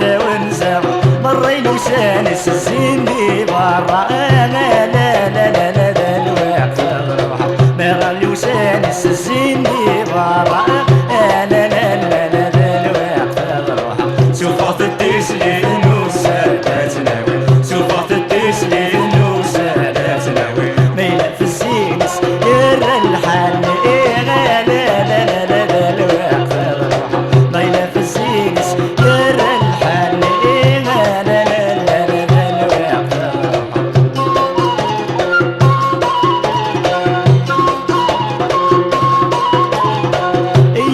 ونسى مرين وسانس الزين دي برا لا لا لا لا لا لا الوقت روحه ما غالي وسانس الزين دي برا لا لا لا لا لا الوقت روحه سوفات التسليم وسادات ناوي سوفات التسليم وسادات ناوي ميلة في الزينس يرى الحل لا لا لا لا لا الوقت روحه ميلة في الزينس يرى الحل لا لا لا لا لا الوقت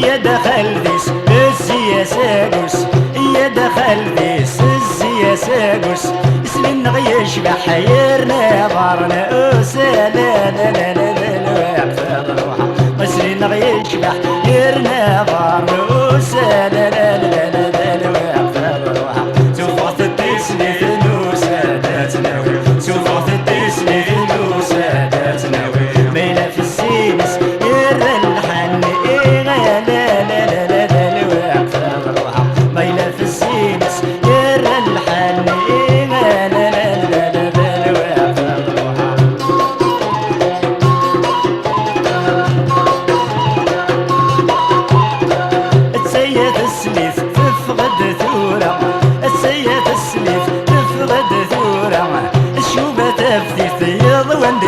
يا دخل ديس السياسة قوس يا دخل ديس السياسة قوس سلين غيش بحيرنا بارنا أوسا لا لا لا لا لا الوقت روحه سلين غيش بحيرنا بارنا أوسا لا لا لا لا لا الوقت روحه سوفات التسليم وسادات ناوي سوفات التسليم وسادات ناوي ميلة في السينس يرى الحن لا لا لا لا لا الوقت روحه ميلة في السينس يرى الحن لا لا لا لا لا الوقت روحه تسيد السليف تفقد ثورة تسيد السليف تفقد ثورة الشوبة تفتيت يض وند